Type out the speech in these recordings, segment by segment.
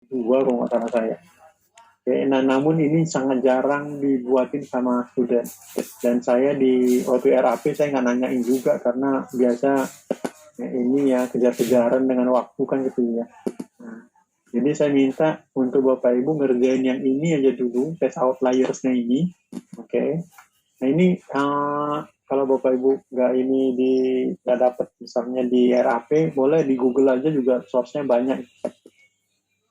dua kalau nggak salah saya. Oke, nah namun ini sangat jarang dibuatin sama student. Dan saya di waktu RAP saya nggak nanyain juga karena biasa ya, ini ya kejar-kejaran dengan waktu kan gitu ya. Nah, jadi saya minta untuk Bapak Ibu ngerjain yang ini aja dulu, tes outliersnya ini. Oke. Nah ini kalau Bapak Ibu nggak dapat misalnya di RAP, boleh di Google aja juga source-nya banyak.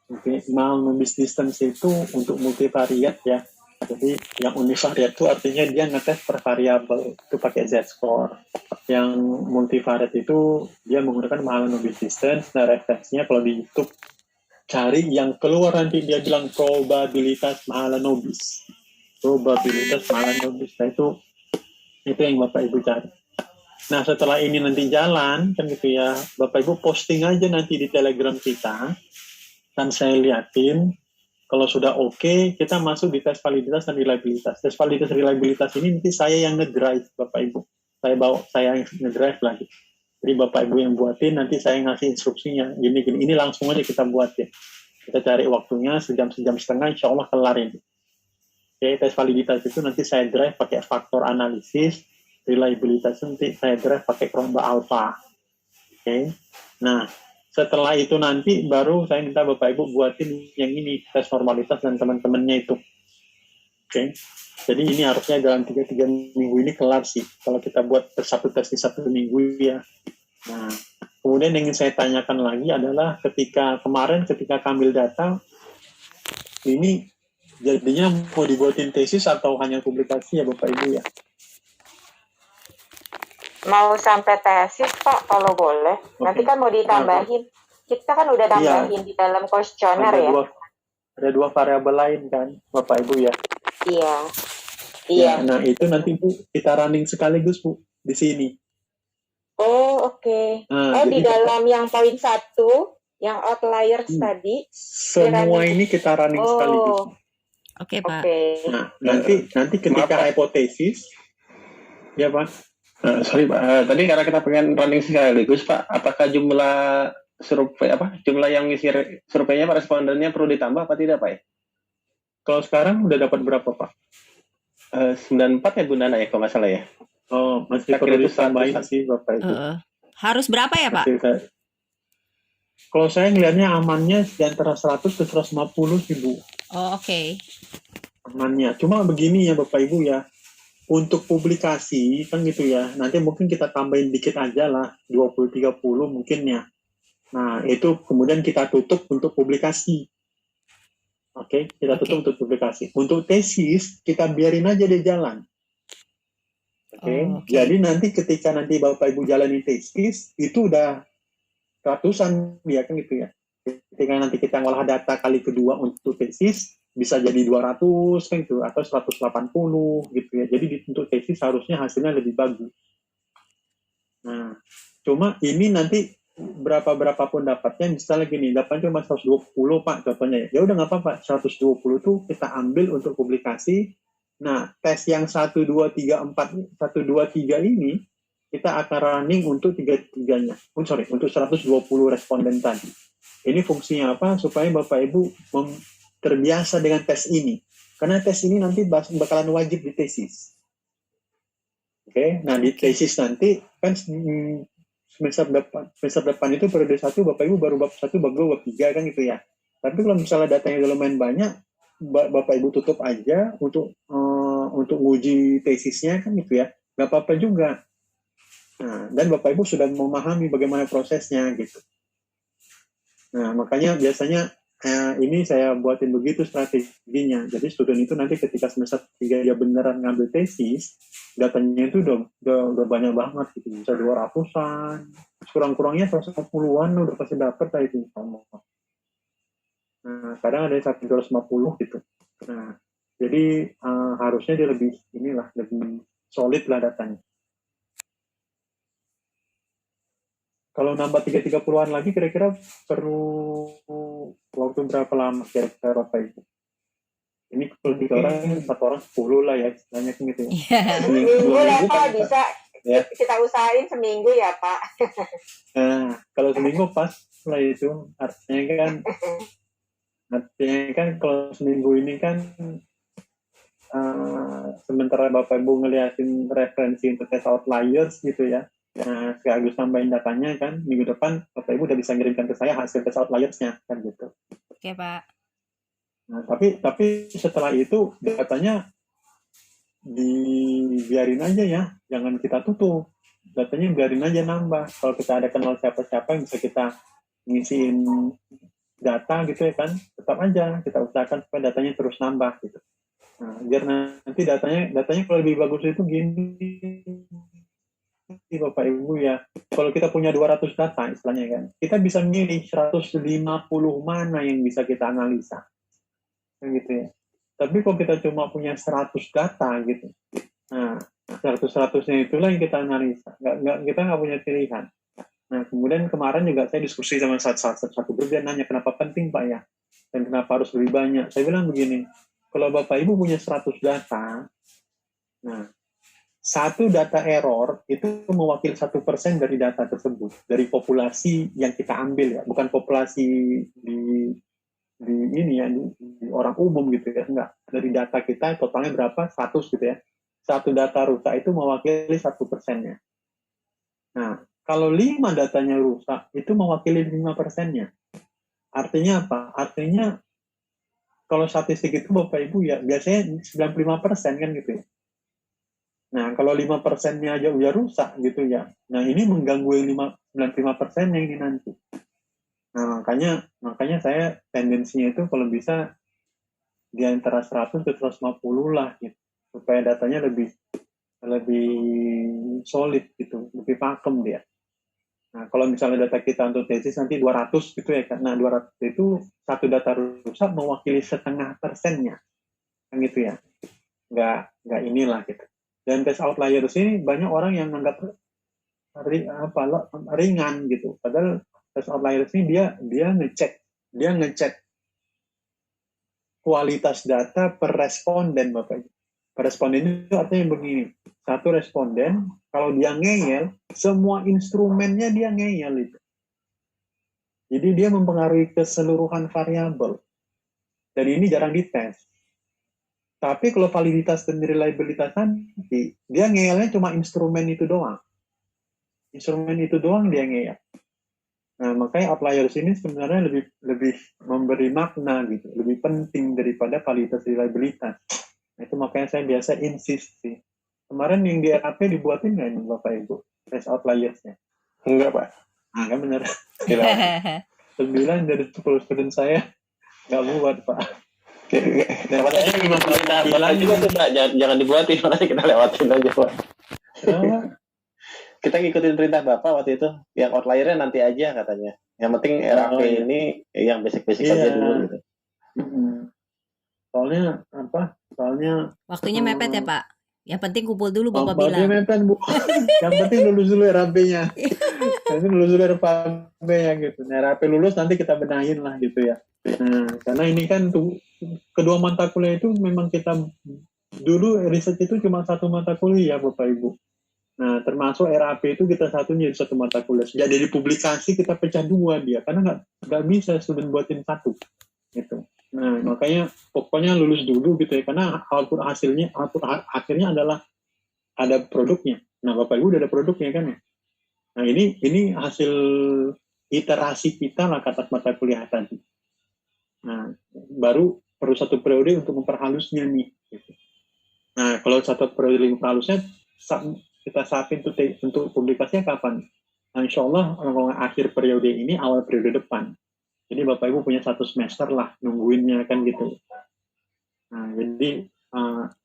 Oke, numbers distance itu untuk multivariat ya. Jadi yang univariat itu artinya dia ngetes per variabel itu pakai z-score. Yang multivariat itu dia menggunakan numbers distance. Nah referensinya kalau di YouTube cari yang keluar nanti dia bilang probabilitas Mahalanobis. Probabilitas Mahalanobis. Nah itu yang Bapak Ibu cari. Nah setelah ini nanti jalan kan gitu ya, Bapak Ibu posting aja nanti di Telegram kita. Dan saya liatin kalau sudah oke, kita masuk di tes validitas dan reliabilitas. Tes validitas dan reliabilitas ini nanti saya yang ngedrive, Bapak Ibu. Saya yang ngedrive lagi. Jadi Bapak Ibu yang buatin, nanti saya ngasih instruksinya. Gini, ini langsung aja kita buat ya. Kita cari waktunya, sejam setengah, insya Allah kelar ini. Oke, tes validitas itu nanti saya drive pakai faktor analisis, reliabilitas nanti saya drive pakai Chromba Alpha. Oke, nah setelah itu nanti baru saya minta Bapak Ibu buatin yang ini, tes normalitas dan teman-temannya itu. Oke. Jadi ini harusnya dalam 3 minggu ini kelar sih. Kalau kita buat satu tes di 1 minggu ya. Nah, kemudian yang ingin saya tanyakan lagi adalah ketika ambil data, ini jadinya mau dibuatin tesis atau hanya publikasi ya Bapak Ibu ya? Mau sampai tesis Pak kalau boleh. Okay. Nanti kan mau ditambahin. Kita kan udah tambahin di dalam kuesioner ya. Ada dua variabel lain kan Bapak Ibu ya. Iya. Iya. Nah itu nanti Bu kita running sekaligus Bu di sini. Oh oke. Nah, di dalam yang poin 1 yang outliers tadi. Semua ini kita running sekaligus. Oke Pak. Nah nanti ketika hipotesis ya Pak. Sorry Pak, tadi karena kita pengen running sekaligus Pak, apakah jumlah jumlah yang ngisi surveinya Pak, respondennya perlu ditambah apa tidak Pak ya? Kalau sekarang udah dapat berapa Pak? 94 ya Bu Nana ya kalau nggak salah ya? Oh masih perlu ditambahin sih Bapak Ibu. Harus berapa ya Pak? Kalau saya ngelihatnya amannya di antara 100 ke 150 sih Bu. Oh oke. Amannya, cuma begini ya Bapak Ibu ya. Untuk publikasi kan gitu ya, nanti mungkin kita tambahin dikit aja lah, 20-30 mungkin ya. Nah, itu kemudian kita tutup untuk publikasi. Oke, kita tutup untuk publikasi. Untuk tesis, kita biarin aja dia jalan. Oke, jadi nanti ketika nanti Bapak Ibu jalani tesis, itu udah ratusan ya kan gitu ya. Ketika nanti kita ngolah data kali kedua untuk tesis, bisa jadi 200 kan gitu atau 180 gitu ya. Jadi untuk tesis harusnya hasilnya lebih bagus. Nah, cuma ini nanti berapapun dapatnya, misalnya gini, dapatnya cuma 120 Pak contohnya. Ya udah nggak apa-apa, 120 tuh kita ambil untuk publikasi. Nah, tes yang 1 2 3 4 1 2 3 ini kita akan running untuk tiga-tiganya. Untuk 120 responden tadi. Ini fungsinya apa? Supaya Bapak Ibu terbiasa dengan tes ini. Karena tes ini nanti bakalan wajib di tesis. Oke, nah di tesis nanti kan semester depan itu periode 1 Bapak Ibu baru bab 1, bab 2, bab 3 kan gitu ya. Tapi kalau misalnya datanya udah lumayan banyak, Bapak Ibu tutup aja untuk uji tesisnya kan gitu ya. Nggak apa-apa juga. Nah, dan Bapak Ibu sudah memahami bagaimana prosesnya gitu. Nah, makanya biasanya ini saya buatin begitu strateginya. Jadi student itu nanti ketika semester 3 dia beneran ngambil tesis, datanya itu udah banyak banget gitu. Bisa 200-an, kurang-kurangnya 150-an udah pasti dapat lah itu. Nah, kadang ada 250 gitu. Nah, jadi harusnya dia lebih solid lah datanya. Kalau nambah 30-an lagi kira-kira perlu waktu berapa lama kira-kira Bapak Ibu? Ini kalau 3 orang, 4 orang 10 lah ya istilahnya gitu ya. Seminggu lah Pak, bisa ya. Kita usahain seminggu ya Pak. Nah, kalau seminggu pas lah itu artinya Ya kan kalau seminggu ini kan sementara Bapak Ibu ngeliatin referensi untuk tes outliers gitu ya. Nah, sekaligus tambahin datanya kan, minggu depan Bapak Ibu udah bisa ngirimkan ke saya hasil tes outliers-nya kan gitu. Oke, Pak. Nah, tapi setelah itu datanya dibiarin aja ya, jangan kita tutup. Datanya biarin aja nambah. Kalau kita ada kenal siapa-siapa yang bisa kita ngisiin data gitu ya kan, tetap aja kita usahakan supaya datanya terus nambah gitu. Nah, biar nanti datanya kalau lebih bagus itu gini Bapak Ibu ya. Kalau kita punya 200 data istilahnya kan, kita bisa milih 150 mana yang bisa kita analisa. Gitu ya. Tapi kalau kita cuma punya 100 data gitu, nah 100-100-nya itulah yang kita analisa. Kita nggak punya pilihan. Nah, kemudian kemarin juga saya diskusi sama satu grup, dia nanya kenapa penting Pak ya, dan kenapa harus lebih banyak. Saya bilang begini, kalau Bapak Ibu punya 100 data, nah, satu data error itu mewakili 1% dari data tersebut, dari populasi yang kita ambil ya, bukan populasi di ini ya, di orang umum gitu ya, enggak. Dari data kita totalnya berapa, 100 gitu ya. Satu data rusak itu mewakili 1%-nya. Nah, kalau 5 datanya rusak, itu mewakili 5%-nya. Artinya apa? Artinya, kalau statistik itu Bapak Ibu ya, biasanya 95% kan gitu ya. Nah, kalau 5%-nya aja udah rusak gitu ya. Nah, ini mengganggu yang 95%-nya ini nanti. Nah, makanya saya tendensinya itu kalau bisa di antara 100 ke 150 lah gitu. Supaya datanya lebih solid gitu, lebih pakem dia. Nah, kalau misalnya data kita untuk tesis nanti 200 gitu ya kan. Nah, 200 itu satu data rusak mewakili 0,5%-nya. Kan gitu ya. Nggak inilah gitu. Dan tes outliers ini banyak orang yang anggap ringan gitu. Padahal tes outliers ini dia ngecek kualitas data per responden Bapak. Per responden itu artinya begini. Satu responden, kalau dia ngeyel, semua instrumennya dia ngeyel itu. Jadi dia mempengaruhi keseluruhan variabel. Dan ini jarang dites. Tapi kalau validitas dan reliabilitas nanti, dia ngeyelnya cuma instrumen itu doang. Instrumen itu doang dia ngeyel. Nah, makanya outliers ini sebenarnya lebih memberi makna gitu, lebih penting daripada validitas reliabilitas. Nah, itu makanya saya biasa insist sih. Kemarin yang di RAP dibuatin nggak ini Bapak Ibu? Tes outliers-nya? Enggak, Pak. Nah, kan benar. 9 dari 10 student saya nggak buat, Pak. Lewatnya kita juga tuh, Pak. Jangan dibuatin, makanya kita lewatin aja, Pak. Kenapa? Kita ngikutin perintah Bapak waktu itu. Yang outliernya nanti aja katanya. Yang penting RAP ini yang basic-basic aja dulu gitu. Soalnya apa? Soalnya Waktunya mepet ya, Pak. Yang penting kumpul dulu Bapak dia bilang. mepet, Bu. Yang penting lulus dulu RAP-nya. Nanti lulus dulu RAP-nya gitu. Nah, RAP lulus nanti kita benahin lah gitu ya. Nah, karena ini kan tuh kedua mata kuliah itu memang kita dulu riset itu cuma satu mata kuliah Bapak Ibu. Nah, termasuk RAP itu kita satunya di satu mata kuliah. Sejak dari publikasi kita pecah dua dia, karena nggak bisa student buatin satu, gitu. Nah, makanya pokoknya lulus dulu gitu ya, karena output akhirnya adalah ada produknya. Nah, Bapak Ibu udah ada produknya kan ya. Nah, ini hasil iterasi kita lah kata mata kuliah tadi. Nah, baru perlu satu periode untuk memperhalusnya nih. Gitu. Nah, kalau satu periode memperhalusnya, kita sapin untuk publikasinya kapan? Nah, insya Allah akhir periode ini, awal periode depan. Jadi Bapak Ibu punya 1 semester lah nungguinnya kan gitu. Nah, jadi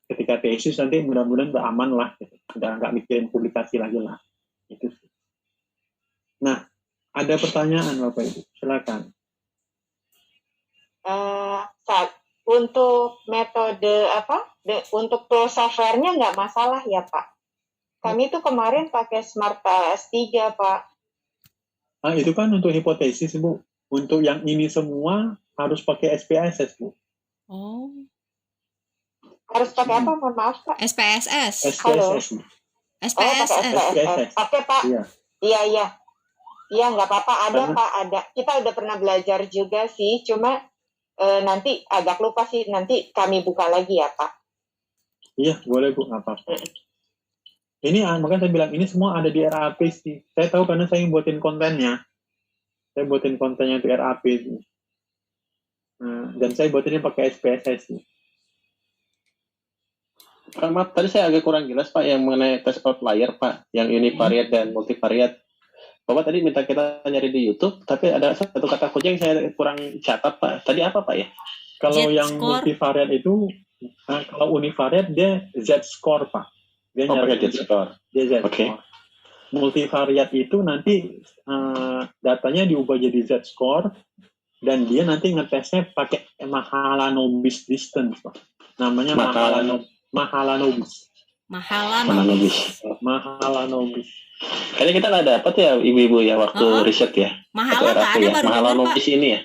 ketika tesis nanti mudah-mudahan udah aman lah, gitu. Udah nggak mikirin publikasi lagi lah. Itu sih. Nah, ada pertanyaan Bapak Ibu, silakan. Untuk metode untuk tool software-nya nggak masalah ya Pak? Kami tuh kemarin pakai Smart PS3 Pak. Nah, itu kan untuk hipotesis Bu. Untuk yang ini semua harus pakai SPSS Bu. Oh. Harus pakai apa? Mohon maaf Pak. SPSS. SPSS. SPSS. Oke Pak. Iya. Iya nggak apa-apa. Ada Karena, Pak, ada. Kita udah pernah belajar juga sih. Cuma nanti agak lupa sih, nanti kami buka lagi ya Pak. Iya, boleh Bu, nggak apa-apa. Ini makanya saya bilang ini semua ada di RAP sih. Saya tahu karena saya yang buatin kontennya. Saya buatin kontennya di RAP sih. Dan saya buatinnya pakai SPSS sih. Pak, maaf, tadi saya agak kurang jelas Pak yang mengenai tes outlier Pak, yang univariate dan multivariate. Bapak tadi minta kita nyari di YouTube, tapi ada satu kata kunci yang saya kurang catat Pak. Tadi apa Pak ya? Kalau yang Z-score. multivariate itu, kalau univariate dia Z-score Pak. Dia pakai nyari Z-score. Dia Z-score. Oke. Multivariate itu nanti datanya diubah jadi Z-score dan dia nanti ngetesnya pakai Mahalanobis distance Pak. Namanya Mahalanobis. Mahalanobis. Kayaknya kita nggak dapat ya ibu-ibu ya waktu riset ya. Mahala nggak ada, baru dengar Pak. Mahalanobis ini ya.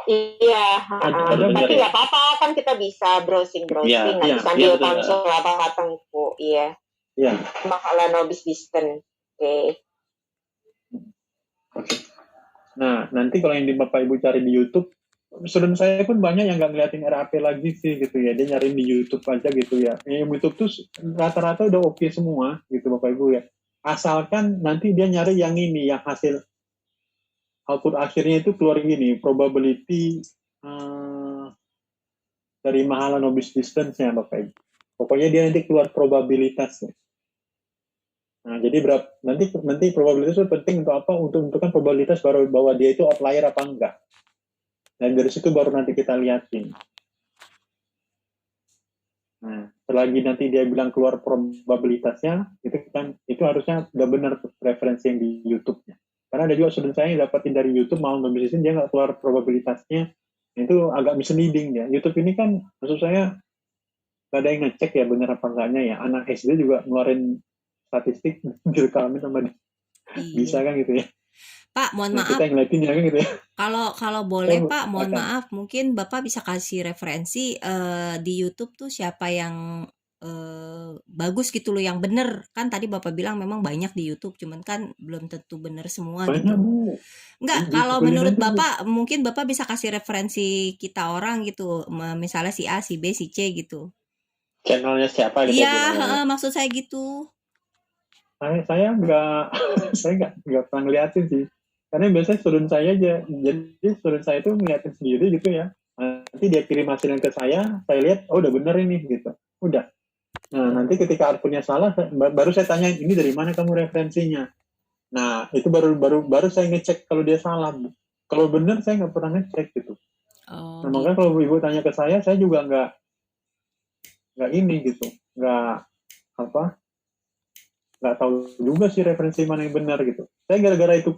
Iya, tapi nggak apa-apa kan kita bisa browsing nanti sambil konsul apa kata Ibu. Iya. Mahalanobis distance. Oke. Nah, nanti kalau yang di Bapak Ibu cari di YouTube, student saya pun banyak yang nggak ngeliatin RAP lagi sih gitu ya. Dia nyariin di YouTube aja gitu ya. YouTube tuh rata-rata udah oke semua gitu Bapak Ibu ya. Asalkan nanti dia nyari yang ini, yang hasil output akhirnya itu keluar gini, probability dari Mahalanobis distance-nya Bapak Ibu. Pokoknya dia nanti keluar probabilitasnya. Nah, jadi nanti probabilitas itu penting untuk apa? Untuk menentukan probabilitas bahwa dia itu outlier apa enggak. Dan dari situ baru nanti kita liatin. Nah, selagi nanti dia bilang keluar probabilitasnya, itu harusnya udah benar referensi yang di YouTube-nya. Karena ada juga student saya yang dapatin dari YouTube, mau nge-bisnisin dia nggak keluar probabilitasnya, itu agak misleading ya. YouTube ini kan, maksud saya, nggak ada yang ngecek ya benar apa enggaknya ya. Anak SD juga ngeluarin statistik, direkamin sama dia. Bisa kan gitu ya. Pak, mohon maaf. Kita ngeliatin ya kan gitu ya. Kalau boleh Pak, mohon maaf, mungkin Bapak bisa kasih referensi di YouTube tuh siapa yang bagus gitu loh, yang bener. Kan tadi Bapak bilang memang banyak di YouTube, cuman kan belum tentu bener semua banyak, gitu. Bu. Enggak, kalau menurut Bapak, mungkin Bapak bisa kasih referensi kita orang gitu, misalnya si A, si B, si C gitu. Channelnya siapa gitu? Iya, maksud saya gitu. Saya nggak pernah ngeliatin sih. Karena biasanya student saya aja, jadi student saya itu ngeliatin sendiri gitu ya. Nanti dia kirim hasilnya ke saya lihat, oh udah bener ini gitu. Udah. Nah, nanti ketika outputnya salah, baru saya tanya, ini dari mana kamu referensinya? Nah, itu baru saya ngecek kalau dia salah. Kalau bener, saya nggak pernah ngecek gitu. Oh, nah, makanya kalau ibu tanya ke saya juga nggak ini gitu. Nggak tahu juga sih referensi mana yang benar gitu. Saya gara-gara itu,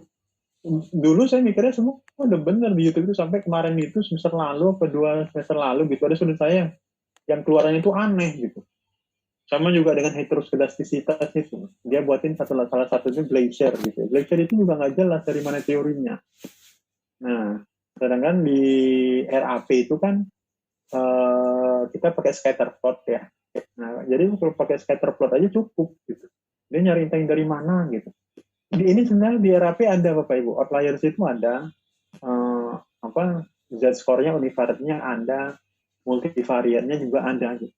dulu saya mikirnya semua udah bener di YouTube itu, sampai kemarin itu semester lalu, kedua semester lalu gitu, ada student saya yang keluarannya itu aneh gitu. Sama juga dengan heteroskedastisitas itu. Dia buatin salah satunya Glacier gitu. Glacier itu juga nggak jelas dari mana teorinya. Nah, sedangkan di RAP itu kan kita pakai scatter plot ya. Nah, jadi kalau pakai scatter plot aja cukup gitu. Dia nyari yang dari mana gitu. Ini sebenarnya di RAP ada Bapak Ibu. Outliers itu ada. Z-score-nya, univariate-nya ada. Multivariate-nya juga ada gitu.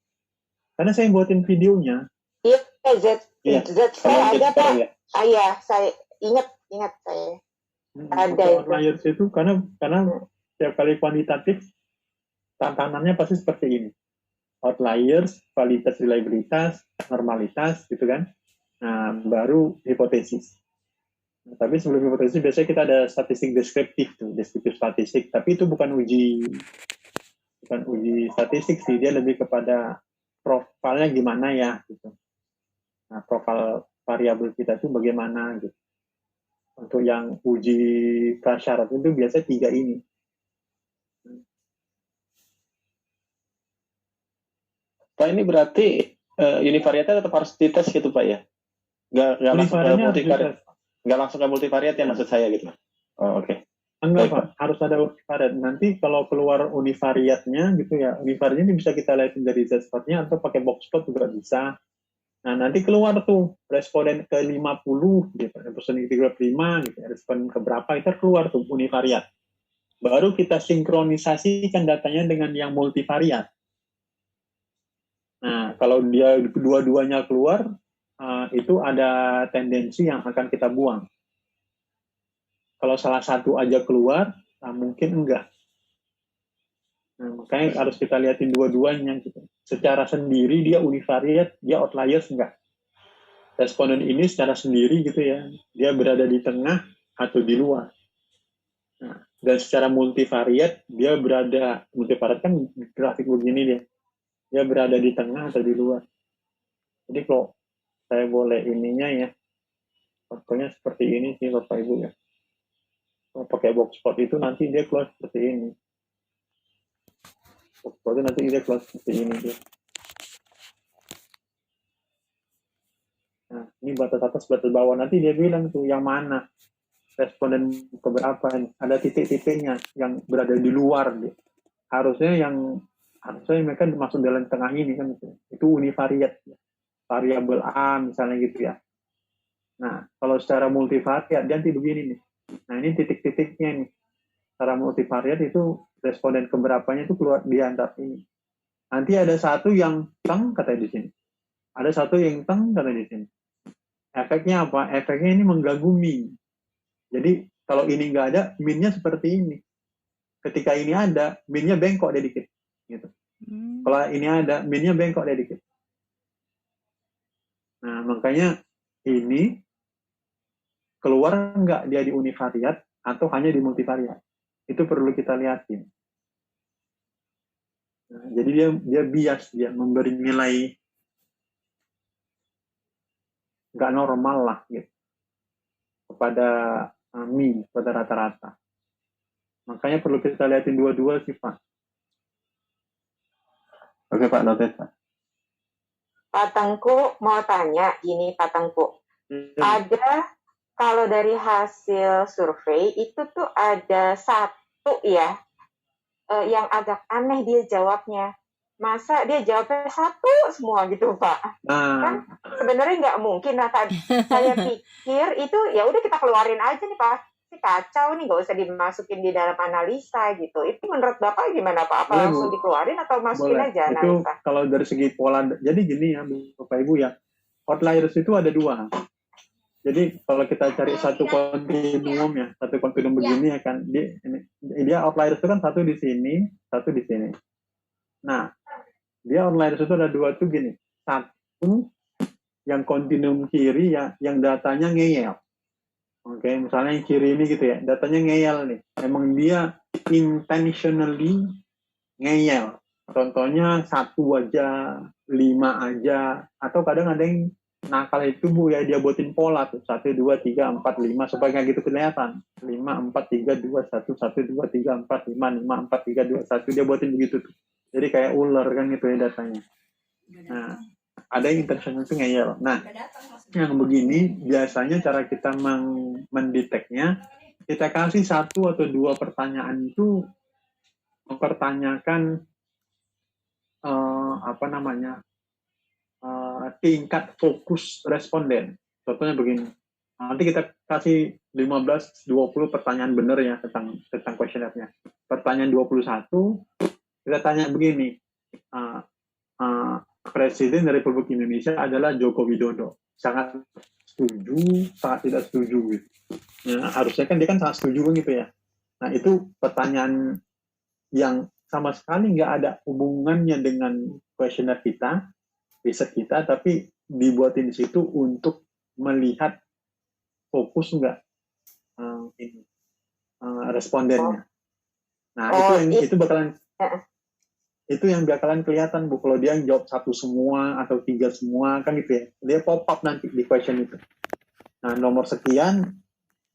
Karena saya buatin videonya. Iya, Z-score ada Pak. Ya. Iya, saya ingat saya. Ada outliers itu karena setiap kali kuantitatif tantangannya pasti seperti ini. Outliers, validitas, reliabilitas, normalitas gitu kan. Nah, baru hipotesis. Nah, tapi sebelum hipotesis biasanya kita ada statistik deskriptif statistik, tapi itu bukan uji statistik sih, dia lebih kepada profilnya gimana ya gitu. Nah, profil variabel kita itu bagaimana gitu. Untuk yang uji prasyarat itu biasanya 3 ini. Pak, ini berarti univariate tetap harus dites gitu Pak ya? Nggak langsung ke multivariate ya maksud saya gitu. Oh, oke. Enggak Pak, harus ada univariate. Nanti kalau keluar univariate-nya gitu ya, univariate ini bisa kita lihat dari Z-spot-nya atau pakai box plot juga bisa. Nah, nanti keluar tuh responden ke 50 gitu, responden ke 35 gitu, respon ke berapa itu keluar tuh univariate. baru kita sinkronisasikan datanya dengan yang multivariat. Nah, kalau dia dua-duanya keluar, itu ada tendensi yang akan kita buang. Kalau salah satu aja keluar, mungkin enggak. Nah, makanya harus kita lihatin dua-duanya gitu. Secara sendiri dia univariat, dia outliers enggak. Responden ini secara sendiri gitu ya, dia berada di tengah atau di luar. Nah, dan secara multivariat, dia berada, multivariat kan grafik begini dia berada di tengah atau di luar. Jadi kalau saya boleh ininya ya, contohnya seperti ini sih Bapak Ibu ya. Kalau pakai box plot itu nanti dia keluar seperti ini. Box plot itu nanti dia keluar seperti ini dia. Nah, ini batas atas, batas bawah. Nanti dia bilang tuh yang mana responden keberapa. Ada titik-titiknya yang berada di luar dia. Harusnya mereka masuk dalam tengah ini kan itu univariat ya. Variabel A misalnya gitu ya. Nah, kalau secara multivariat dia nanti begini nih. Nah, ini titik-titiknya nih. Secara multivariat itu responden keberapanya itu keluar di antara ini. Nanti ada satu yang teng katanya di sini. Ada satu yang teng katanya di sini. Efeknya apa? Efeknya ini mengganggu min. Jadi kalau ini nggak ada, minnya seperti ini. Ketika ini ada, minnya bengkok dia dikit. Gitu. Kalau ini ada, minnya bengkok dia dikit. Nah, makanya ini keluar nggak dia di univariat atau hanya di multivariat. Itu perlu kita lihatin. Nah, jadi dia bias, dia memberi nilai nggak normal lah gitu kepada mean, pada rata-rata. Makanya perlu kita lihatin dua-dua sih Pak. Oke Pak, noted Pak. Pak Tengku mau tanya ini Pak Tengku. Ada kalau dari hasil survei itu tuh ada satu ya yang agak aneh dia jawabnya. Masa dia jawabnya satu semua gitu Pak? Kan sebenarnya nggak mungkin. Nah, saya pikir itu ya udah kita keluarin aja nih Pak. Ini kacau nih, nggak usah dimasukin di dalam analisa gitu. Itu menurut Bapak gimana Pak? Apa langsung dikeluarin atau masukin aja analisa? Itu kalau dari segi pola, jadi gini ya Bapak Ibu ya, outliers itu ada dua. Jadi kalau kita cari satu kontinuum ya, satu kontinuum begini ya kan, dia outliers itu kan satu di sini, satu di sini. Nah, dia outliers itu ada dua tuh gini, satu yang kontinuum kiri ya, yang datanya ngeyel. Oke, misalnya yang kiri ini gitu ya, datanya ngeyel nih. Emang dia intentionally ngeyel. Contohnya 1 aja, 5 aja, atau kadang ada yang nakal itu Bu ya, dia buatin pola tuh 1, 2, 3, 4, 5 supaya nggak gitu kelihatan. 5, 4, 3, 2, 1, 1, 2, 3, 4, 5, 5, 4, 3, 2, 1, dia buatin begitu tuh. Jadi kayak ular kan gitu ya datanya. Nah, ada yang intentional itu ngeyel. Nah, yang begini biasanya cara kita mendeteknya, kita kasih 1 atau 2 pertanyaan itu mempertanyakan tingkat fokus responden. Contohnya begini. Nanti kita kasih 15-20 pertanyaan benar ya tentang kuesionernya. Pertanyaan 21 kita tanya begini. Presiden Republik Indonesia adalah Joko Widodo. Sangat setuju, sangat tidak setuju gitu. Nah, harusnya kan dia kan sangat setuju gitu ya. Nah, itu pertanyaan yang sama sekali nggak ada hubungannya dengan kuesioner kita, riset kita, tapi dibuatin di situ untuk melihat fokus nggak respondennya. Nah, itu bakalan itu yang bakalan kelihatan Bu, kalau dia jawab 1 semua atau 3 semua kan gitu ya, dia pop up nanti di question itu. Nah, nomor sekian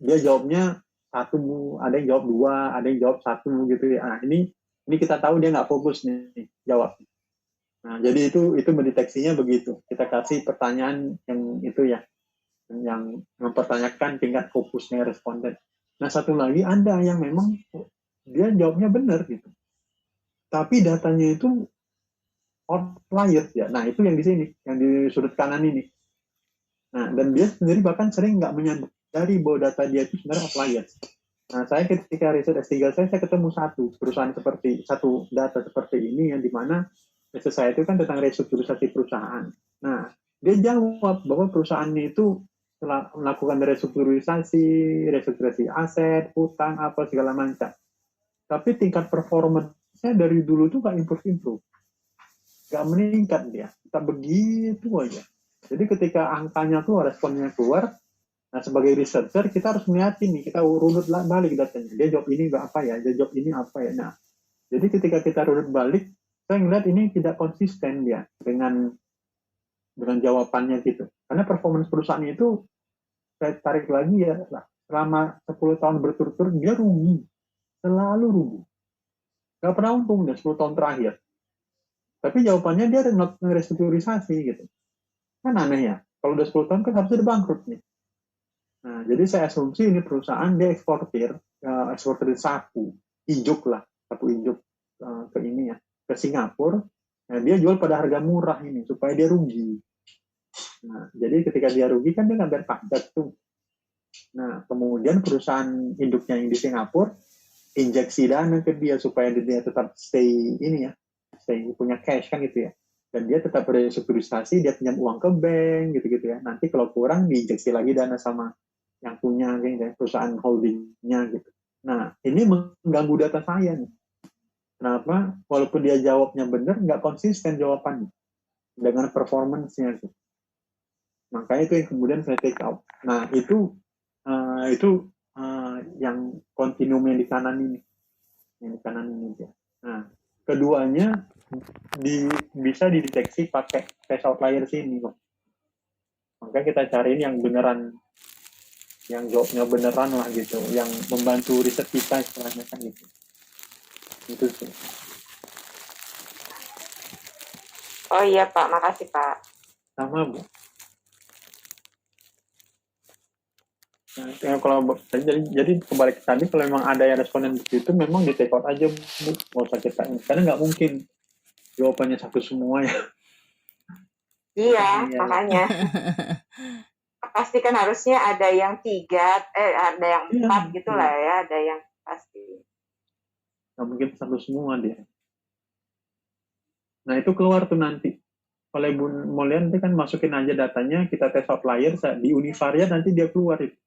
dia jawabnya 1 Bu, ada yang jawab 2, ada yang jawab 1 gitu ya. Nah, ini kita tahu dia nggak fokus nih jawab. Nah, jadi itu mendeteksinya begitu. Kita kasih pertanyaan yang itu ya, yang mempertanyakan tingkat fokusnya responden. Nah, satu lagi ada yang memang dia jawabnya benar gitu, tapi datanya itu outliers ya. Nah, itu yang di sini, yang di sudut kanan ini. Nah, dan dia sendiri bahkan sering nggak menyadari bahwa data dia itu sebenarnya outliers. Nah, saya ketika riset S3 saya ketemu satu data seperti ini yang dimana riset saya itu kan tentang restrukturisasi perusahaan. Nah, dia jawab bahwa perusahaannya itu telah melakukan restrukturisasi aset, hutang, apa segala macam. Tapi tingkat performanya dari dulu tuh gak improve, gak meningkat dia, tetap begitu aja. Jadi ketika angkanya keluar, responnya keluar, nah sebagai researcher kita harus melihat ini, kita runut balik datanya. Dia jawab ini apa ya, dia jawab ini apa ya. Nah, jadi ketika kita runut balik, saya melihat ini tidak konsisten dia dengan jawabannya gitu. Karena performance perusahaan itu saya tarik lagi ya, selama 10 tahun berturut-turut dia rugi, selalu rugi. Gak pernah untung dan 10 tahun terakhir. Tapi jawabannya dia restrukturisasi gitu. Kan aneh ya. Kalau udah 10 tahun kan harusnya udah bangkrut nih. Nah, jadi saya asumsi ini perusahaan dia eksportir sapu, injuk lah, sapu injuk ke ini ya, ke Singapura. Nah, dia jual pada harga murah ini supaya dia rugi. Nah, jadi ketika dia rugi kan dia nggak bayar pajak tuh. Nah, kemudian perusahaan induknya yang di Singapura injeksi dana ke dia supaya dia tetap stay punya cash kan gitu ya. Dan dia tetap restrukturisasi, dia pinjam uang ke bank gitu-gitu ya. Nanti kalau kurang diinjeksi lagi dana sama yang punya gitu, perusahaan holdingnya gitu. Nah, ini mengganggu data saya nih. Kenapa? Walaupun dia jawabnya benar, nggak konsisten jawabannya dengan performance-nya. Gitu. Makanya itu yang kemudian saya take out. Nah, itu yang kontinum yang di kanan ini. Yang di kanan ini. Nah, keduanya bisa dideteksi pakai test outlier sini kok. Makanya kita cariin yang beneran, yang jawabnya beneran lah gitu, yang membantu riset kita istilahnya kan gitu. Itu sih. Oh iya Pak, makasih Pak. Sama Bu. Nah, kalau jadi kembali ke tadi, kalau memang ada yang responden begitu, memang di take out aja Bu, nggak usah kita ini, karena nggak mungkin jawabannya satu semua ya. Iya, makanya. Pasti kan harusnya ada yang 3, ada yang 4 gitu lah ya, ada yang pasti. Nggak mungkin satu semua dia. Nah itu keluar tuh nanti. Kalau Ibu mau lihat nanti kan masukin aja datanya, kita tes outlier, di univariate nanti dia keluar itu.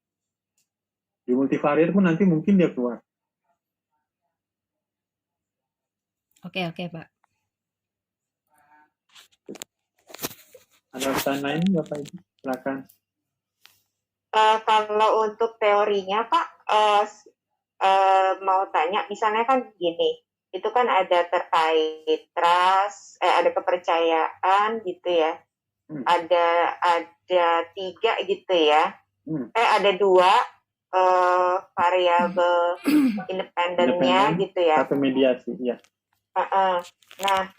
Di multivariate pun nanti mungkin dia keluar. Oke Pak. Ada pertanyaan lain Bapak Ibu? Silakan. Kalau untuk teorinya Pak, mau tanya, misalnya kan gini, itu kan ada terkait trust, ada kepercayaan gitu ya, ada 3 gitu ya, ada 2 variabel independennya gitu ya. Satu mediasi, ya. Nah,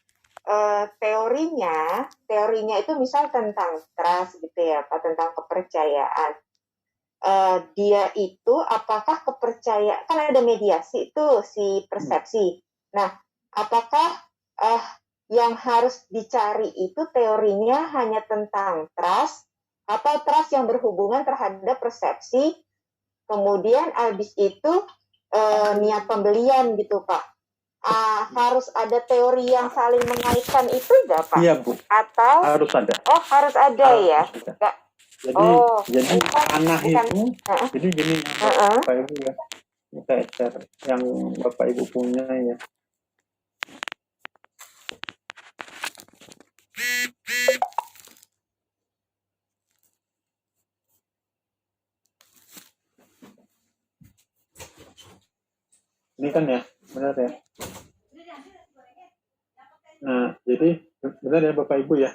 teorinya itu misal tentang trust gitu ya, Pak, tentang kepercayaan. Dia itu apakah kepercayaan, kan ada mediasi itu si persepsi. Nah, apakah yang harus dicari itu teorinya hanya tentang trust atau trust yang berhubungan terhadap persepsi, kemudian habis itu niat pembelian gitu Pak. Harus ada teori yang saling mengaitkan itu enggak Pak? Iya Bu. Atau harus ada. Oh harus ada ya. Enggak. Jadi anak itu, jadi gini Bapak Ibu ya, kita share yang Bapak Ibu punya ya. Ini kan ya, benar ya. Nah, jadi benar ya Bapak Ibu ya.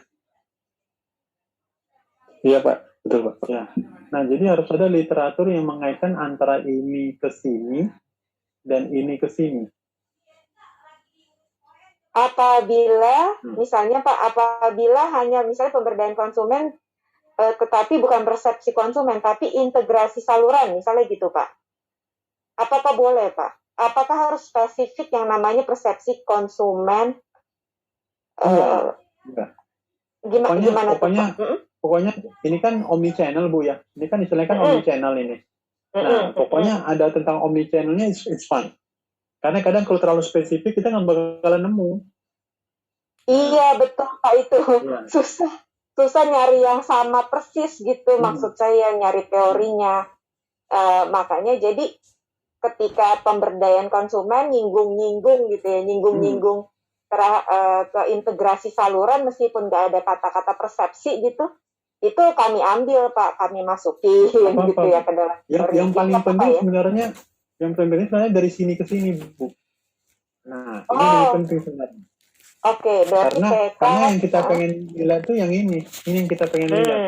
Iya Pak, betul Pak. Ya. Nah, jadi harus ada literatur yang mengaitkan antara ini ke sini dan ini ke sini. Apabila, misalnya Pak, apabila hanya misalnya pemberdayaan konsumen, tetapi bukan persepsi konsumen, tapi integrasi saluran, misalnya gitu Pak. Apakah boleh Pak? Apakah harus spesifik yang namanya persepsi konsumen? Enggak. Pokoknya ini kan omni channel Bu ya. Ini kan istilahnya kan omni channel ini. Nah, pokoknya ada tentang omnichannelnya, it's fine. Karena kadang kalau terlalu spesifik kita nggak bakalan nemu. Iya betul Pak itu Iya. susah nyari yang sama persis gitu maksud saya nyari teorinya. Makanya jadi ketika pemberdayaan konsumen nyinggung-nyinggung gitu ya, nyinggung-nyinggung ke integrasi saluran meskipun nggak ada kata-kata persepsi gitu, itu kami ambil Pak, kami masukin gitu ya ke dalam teori. Yang paling Apa, penting Pak, ya? sebenarnya, yang paling penting sebenarnya dari sini ke sini, Bu. Nah, ini yang penting sebenarnya. Oke, berarti karena yang kita pengen lihat tuh yang ini yang kita pengen lihat.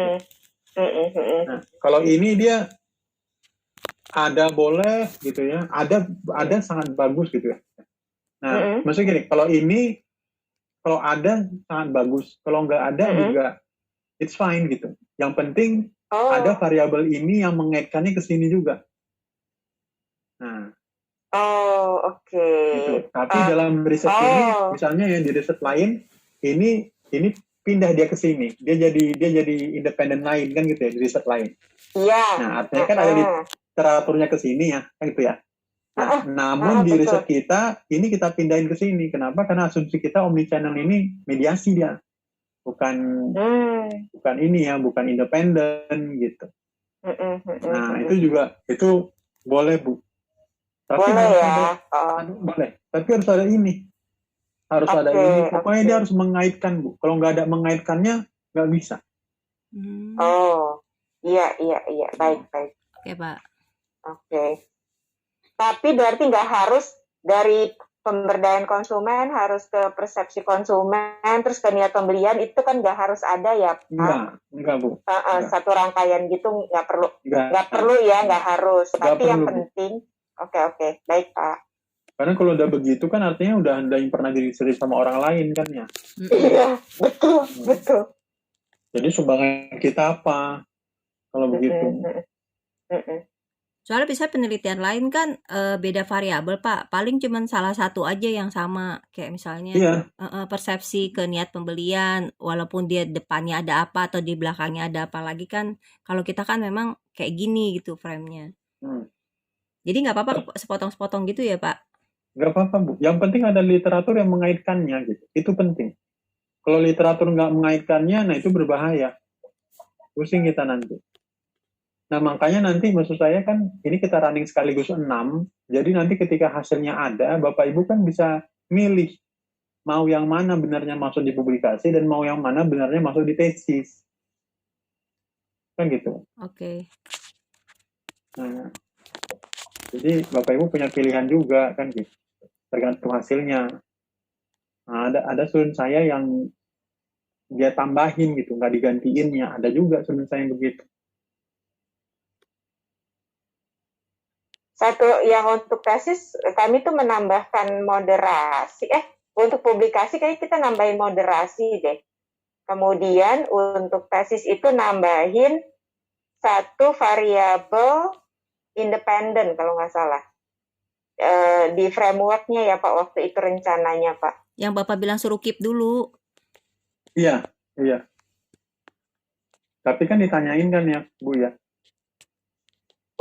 Nah, kalau ini dia ada boleh gitu ya, ada sangat bagus gitu ya. Nah, maksudnya gini, kalau ada sangat bagus, kalau nggak ada juga it's fine gitu. Yang penting ada variabel ini yang mengaitkannya ke sini juga. Nah, oke. Gitu. Tapi dalam riset ini, misalnya ya di riset lain, ini pindah dia ke sini. Dia jadi independen lain kan gitu ya di riset lain. Iya. Nah, artinya kan ada literaturnya ke sini ya, kan gitu ya. Nah, namun di riset kita ini kita pindahin ke sini. Kenapa? Karena asumsi kita omnichannel ini mediasi dia. Bukan ini ya, bukan independen gitu. Nah, itu boleh, Bu. Tapi boleh ya. Boleh. Tapi harus ada ini. Harus ada ini. Pokoknya dia harus mengaitkan, Bu. Kalau nggak ada mengaitkannya, nggak bisa. Iya. Baik. Oke, Pak. Oke. Tapi berarti nggak harus dari pemberdayaan konsumen harus ke persepsi konsumen, terus ke niat pembelian, itu kan nggak harus ada ya, Pak? Enggak, Bu. Satu rangkaian gitu nggak perlu. Nggak perlu ya, nggak harus. Tapi yang penting. Oke. Baik, Pak. Karena kalau udah begitu kan artinya udah ada yang pernah diriset sama orang lain kan ya. Iya, betul. Jadi sumbangan kita apa kalau begitu? Soalnya bisa penelitian lain kan beda variabel, Pak. Paling cuma salah satu aja yang sama. Kayak misalnya persepsi ke niat pembelian, walaupun dia depannya ada apa atau di belakangnya ada apa lagi kan. Kalau kita kan memang kayak gini gitu frame-nya. Jadi nggak apa-apa sepotong-sepotong gitu ya, Pak? Nggak apa-apa, Bu. Yang penting ada literatur yang mengaitkannya gitu. Itu penting. Kalau literatur nggak mengaitkannya, nah itu berbahaya. Pusing kita nanti. Nah, makanya nanti maksud saya kan, ini kita running sekaligus 6, jadi nanti ketika hasilnya ada, Bapak Ibu kan bisa milih mau yang mana benarnya masuk di publikasi dan mau yang mana benarnya masuk di tesis. Kan gitu. Oke. Nah, jadi Bapak Ibu punya pilihan juga kan gitu, tergantung hasilnya. Nah, ada student saya yang dia tambahin gitu, nggak digantiinnya. Ada juga student saya yang begitu. Satu yang untuk tesis kami tuh menambahkan moderasi. Untuk publikasi kayaknya kita nambahin moderasi deh. Kemudian untuk tesis itu nambahin satu variabel independen kalau nggak salah. Di frameworknya ya Pak, waktu itu rencananya Pak. Yang Bapak bilang suruh keep dulu. Iya. Tapi kan ditanyain kan ya, Bu ya?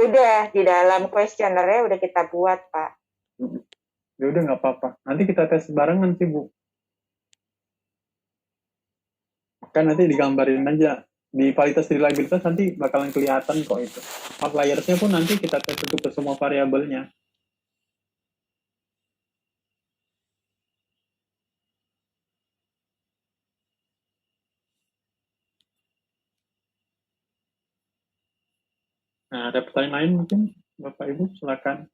Udah, di dalam kuesionernya udah kita buat, Pak. Ya udah nggak apa-apa. Nanti kita tes barengan sih, Bu. Kan nanti digambarin aja. Di validitas reliabilitas nanti bakalan kelihatan kok itu. Outliersnya pun nanti kita tes untuk ke semua variabelnya. Nah, ada pertanyaan lain mungkin, Bapak Ibu, silakan.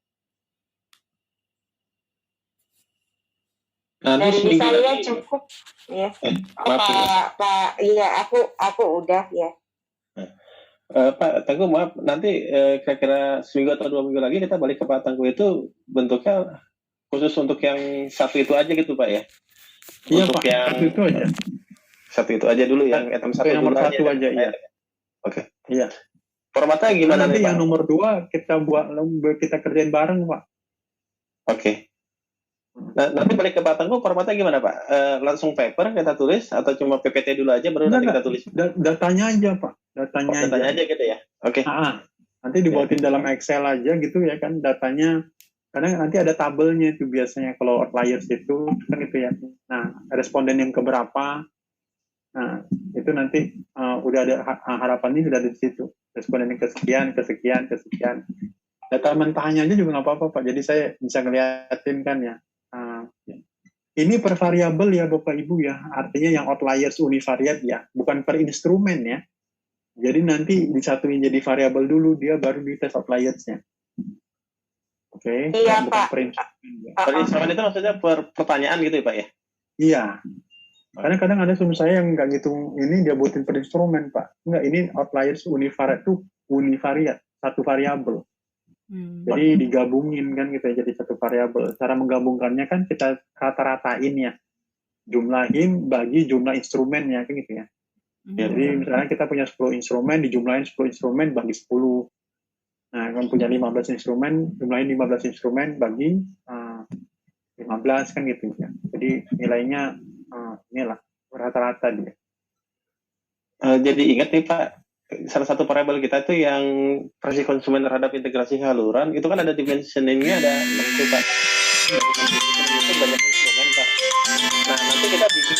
Dari saya cukup, ya. Pak, iya, aku udah ya. Pak Tengku, maaf, nanti kira-kira seminggu atau 2 minggu lagi kita balik ke Pak Tengku itu bentuknya khusus untuk yang satu itu aja gitu, Pak ya? Iya, untuk Pak, yang satu itu aja. Satu itu aja dulu, yang item satu nomor dulu satu aja, iya. Oke. Iya. Formatnya gimana nanti nih, Pak? yang nomor 2 kita kerjain bareng, Pak. Oke. Nah, nanti balik ke Pak Tengku, formatnya gimana, Pak? Langsung paper kita tulis atau cuma PPT dulu aja baru nanti kita tulis? Datanya aja, Pak. Datanya aja gitu ya? Oke. Nanti dibuatin dalam Excel aja gitu ya kan datanya. Kadang nanti ada tabelnya itu biasanya kalau outliers itu kan itu ya. Nah, responden yang keberapa. Nah, itu nanti udah ada harapannya sudah ada di situ. Responden yang kesekian. Data mentahnya aja juga nggak apa-apa Pak. Jadi saya bisa ngeliatin kan ya. Ini per variabel ya Bapak Ibu ya. Artinya yang outliers univariat ya, bukan per instrumen ya. Jadi nanti disatuin jadi variabel dulu, dia baru dites outliersnya. Oke. Iya, bukan Pak. per instrumen. Ya. Per instrumen itu maksudnya per pertanyaan gitu ya Pak ya? Iya. Karena kadang ada teman saya yang nggak ngitung ini dia buatin per instrumen Pak. Enggak, ini outliers univariat tuh univariat, satu variabel. Jadi digabungin kan gitu ya, jadi satu variabel. Cara menggabungkannya kan kita rata-ratain ya. Jumlahin bagi jumlah instrumennya kan gitu ya. Jadi misalnya kita punya 10 instrumen, dijumlahin 10 instrumen bagi 10. Nah, kan punya 15 instrumen, jumlahin 15 instrumen bagi 15 kan gitu ya. Jadi nilainya inilah rata-rata dia. Jadi ingat nih Pak, salah satu variabel kita itu yang prestasi konsumen terhadap integrasi saluran itu kan ada dimensioningnya ada 6 tuh Pak. Itu banyak instrumen Pak. Nah nanti kita bikin